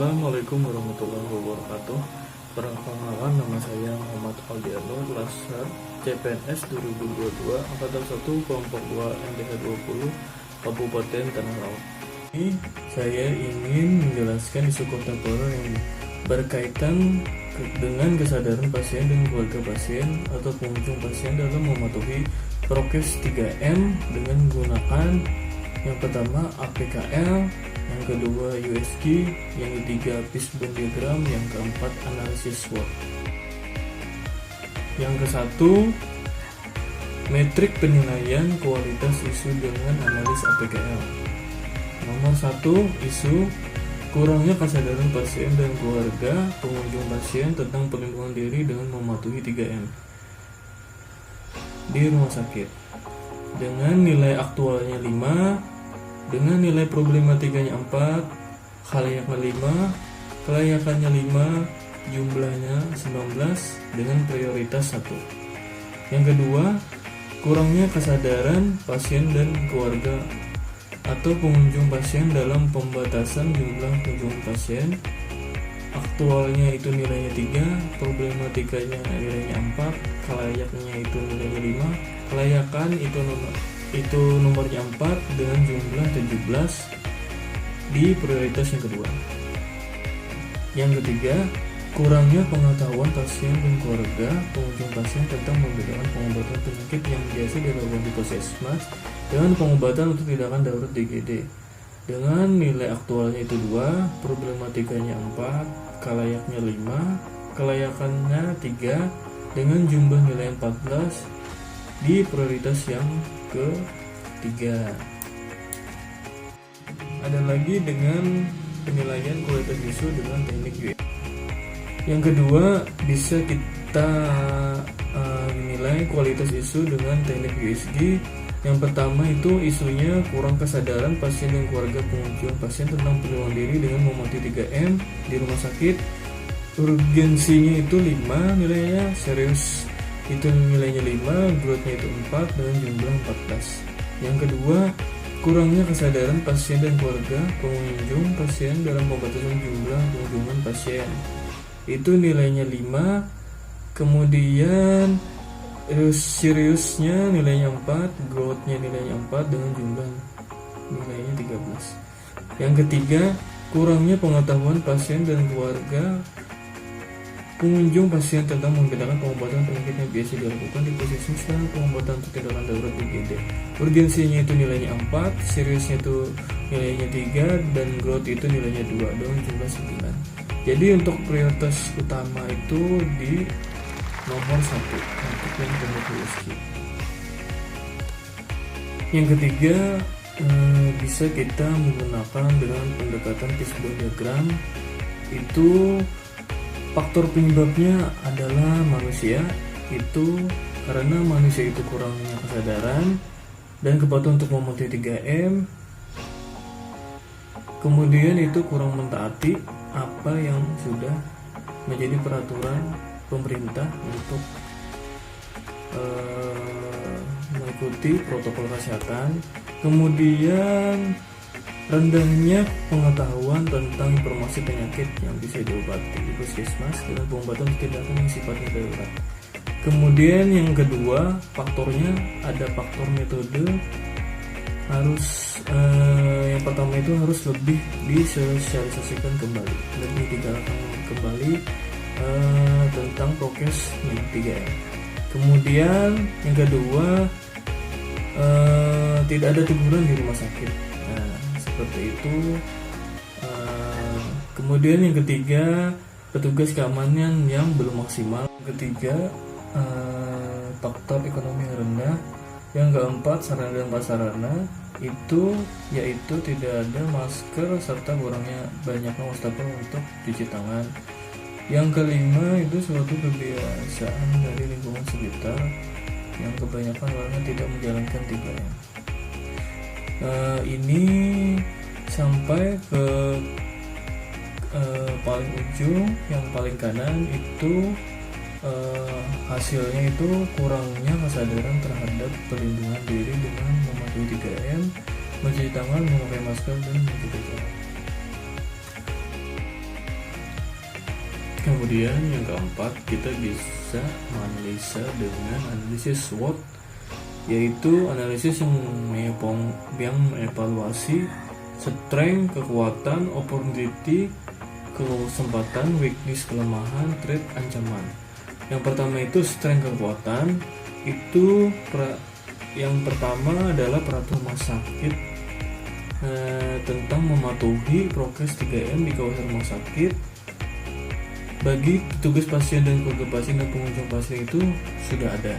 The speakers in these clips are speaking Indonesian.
Assalamualaikum warahmatullahi wabarakatuh. Perkenalkan, nama saya Muhammad Aldiano, Lasar CPNS 2022 Angkatan 1 Kelompok 2 MDH 20 Kabupaten Tanah Laut. Ini saya ingin menjelaskan isu kontemporer yang berkaitan dengan kesadaran pasien dan keluarga pasien atau pengunjung pasien dalam mematuhi prokes 3M dengan menggunakan yang pertama APKL, yang kedua USG, yang ketiga fishbone diagram, yang keempat analisis SWOT. Yang kesatu, metrik penilaian kualitas isu dengan analis APKL. Nomor 1, isu kurangnya kesadaran pasien dan keluarga pengunjung pasien tentang perlindungan diri dengan mematuhi 3M di rumah sakit. Dengan nilai aktualnya 5, dengan nilai problematikanya 4, kelayakannya 5, kelayakannya 5, jumlahnya 19 dengan prioritas 1. Yang kedua, kurangnya kesadaran pasien dan keluarga atau pengunjung pasien dalam pembatasan jumlah kunjungan pasien. Aktualnya itu nilainya 3, problematikanya nilainya 4, kelayaknya itu nilainya 5, kelayakan itu nomornya 4 dengan jumlah 17 di prioritas yang kedua. Yang ketiga, kurangnya pengetahuan pasien dan keluarga pengunjung pasien tentang membedakan pengobatan penyakit yang biasa dilakukan di puskesmas dengan pengobatan untuk tindakan darurat DGD. Dengan nilai aktualnya itu 2, problematikanya 4, kelayaknya 5, kelayakannya 3 dengan jumlah nilai 14 di prioritas yang ketiga. Ada lagi dengan penilaian kualitas isu dengan teknik USG. Yang kedua, bisa kita menilai kualitas isu dengan teknik USG. Yang pertama itu isunya kurang kesadaran pasien dan keluarga pengunjung pasien tentang perlindungan diri dengan mematuhi 3M di rumah sakit. Urgensinya itu 5 nilainya, serius itu nilainya 5, growth-nya itu 4 dengan jumlah 14. Yang kedua, kurangnya kesadaran pasien dan keluarga pengunjung pasien dalam pembatasan jumlah kunjungan pasien. Itu nilainya 5. Kemudian seriusnya nilainya 4, growth-nya nilainya 4 dengan jumlah nilainya 13. Yang ketiga, kurangnya pengetahuan pasien dan keluarga pengunjung pasien tentang membedakan pengobatan penyakit yang biasa dilakukan di puskesmas dan pengobatan untuk tindakan darurat DGD. Urgensinya itu nilainya 4, seriusnya itu nilainya 3, dan growth itu nilainya 2 dengan jumlah 9. Jadi untuk prioritas utama itu di nomor 1 untuk yang USG. Yang ketiga, bisa kita menggunakan dengan pendekatan fishbone diagram. Itu faktor penyebabnya adalah manusia, itu karena manusia itu kurangnya kesadaran dan kepatuhan untuk mematuhi 3M. Kemudian itu kurang mentaati apa yang sudah menjadi peraturan pemerintah untuk mengikuti protokol kesehatan. Kemudian rendahnya pengetahuan tentang informasi penyakit yang bisa diobati di puskesmas dengan pengobatan tindakan yang sifatnya darurat. Kemudian yang kedua, faktornya ada faktor metode. Yang pertama itu harus lebih disosialisasikan kembali, lebih digalakan kembali tentang prokes 3M. Kemudian yang kedua, tidak ada teguran di rumah sakit. Seperti itu. Kemudian yang ketiga, petugas keamanan yang belum maksimal. Ketiga, faktor ekonomi yang rendah. Yang keempat, sarana dan prasarana itu yaitu tidak ada masker serta kurangnya banyaknya wastafel untuk cuci tangan. Yang kelima, itu suatu kebiasaan dari lingkungan sekitar yang kebanyakan warga tidak menjalankan 3M. Ini sampai ke paling ujung, yang paling kanan itu hasilnya itu kurangnya kesadaran terhadap perlindungan diri dengan mematuhi 3M, mencuci tangan, memakai masker, dan menjaga jarak. Kemudian yang keempat, kita bisa menganalisa dengan analisis SWOT, yaitu analisis yang mengevaluasi strength, kekuatan, opportunity, kesempatan, weakness, kelemahan, threat, ancaman. Yang pertama itu strength, kekuatan. Itu yang pertama adalah peraturan rumah sakit tentang mematuhi prokes 3M di kawasan rumah sakit. Bagi petugas pasien dan keluarga pasien dan pengunjung pasien itu sudah ada.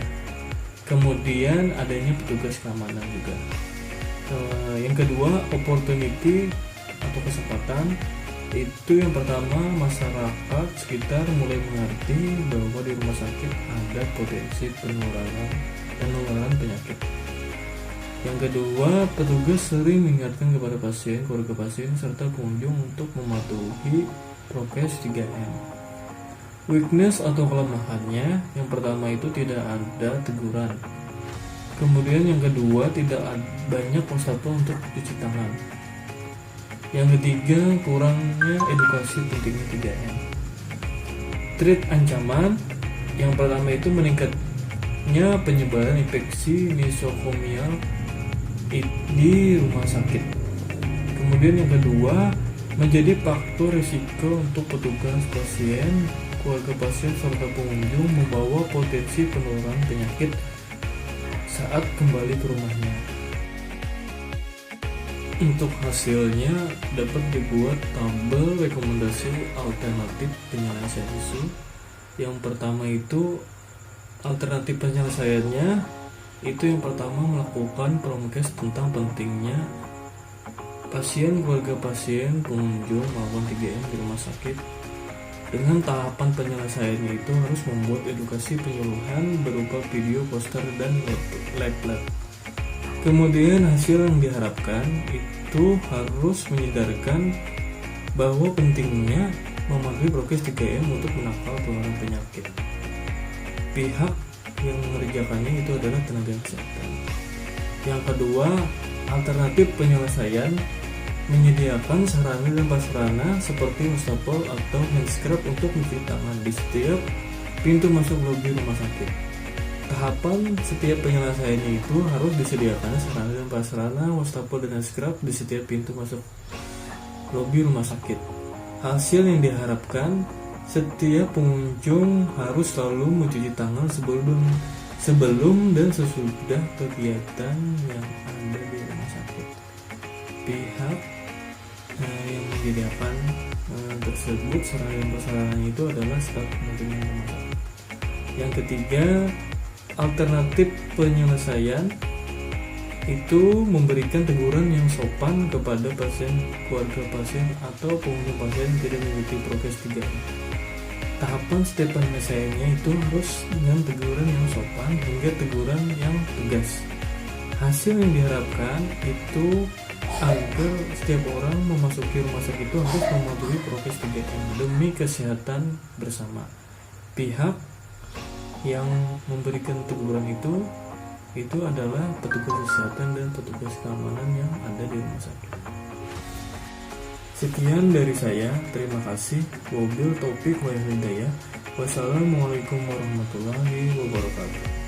Kemudian adanya petugas keamanan juga. Yang kedua, opportunity atau kesempatan. Itu yang pertama, masyarakat sekitar mulai mengerti bahwa di rumah sakit ada potensi penularan penyakit. Yang kedua, petugas sering mengingatkan kepada pasien, keluarga pasien, serta pengunjung untuk mematuhi prokes 3M. Weakness atau kelemahannya, yang pertama itu tidak ada teguran. Kemudian yang kedua, tidak banyak wastafel untuk cuci tangan. Yang ketiga, kurangnya edukasi pentingnya 3M. Threat, ancaman. Yang pertama itu meningkatnya penyebaran infeksi nosokomial di rumah sakit. Kemudian yang kedua, menjadi faktor risiko untuk petugas pasien, keluarga pasien, serta pengunjung, membawa potensi penularan penyakit saat kembali ke rumahnya. Untuk hasilnya dapat dibuat tabel rekomendasi alternatif penyelesaian isu. Yang pertama itu alternatif penyelesaiannya itu yang pertama melakukan promkes tentang pentingnya pasien, keluarga pasien, pengunjung melakukan 3M di rumah sakit. Dengan tahapan penyelesaiannya itu harus membuat edukasi penyuluhan berupa video, poster, dan lab. Kemudian hasil yang diharapkan itu harus menyadarkan bahwa pentingnya mematuhi prokes 3M untuk menangkal penularan penyakit. Pihak yang mengerjakannya itu adalah tenaga kesehatan. Yang kedua, alternatif penyelesaian menyediakan sarana dan prasarana seperti wastafel atau hand scrub untuk mencuci tangan di setiap pintu masuk lobi rumah sakit. Tahapan setiap penyelesaiannya itu harus disediakan sarana dan prasarana wastafel dan hand scrub di setiap pintu masuk lobi rumah sakit. Hasil yang diharapkan, setiap pengunjung harus selalu mencuci tangan sebelum dan sesudah kegiatan yang ada di rumah sakit. Pihak yang menyediakan tersebut sarana dan prasarana itu adalah staf manajemen rumah sakit. Yang ketiga, alternatif penyelesaian itu memberikan teguran yang sopan kepada pasien, keluarga pasien, atau pengunjung pasien yang tidak mengikuti prokes 3M. Tahapan setiap penyelesaiannya itu harus dengan teguran yang sopan hingga teguran yang tegas. Hasil yang diharapkan itu agar setiap orang memasuki rumah sakit itu harus mematuhi prokes 3M demi kesehatan bersama. Pihak yang memberikan teguran itu adalah petugas kesehatan dan petugas keamanan yang ada di rumah sakit. Sekian dari saya, terima kasih. Wabil taufiq wal hidayah. Wassalamualaikum warahmatullahi wabarakatuh.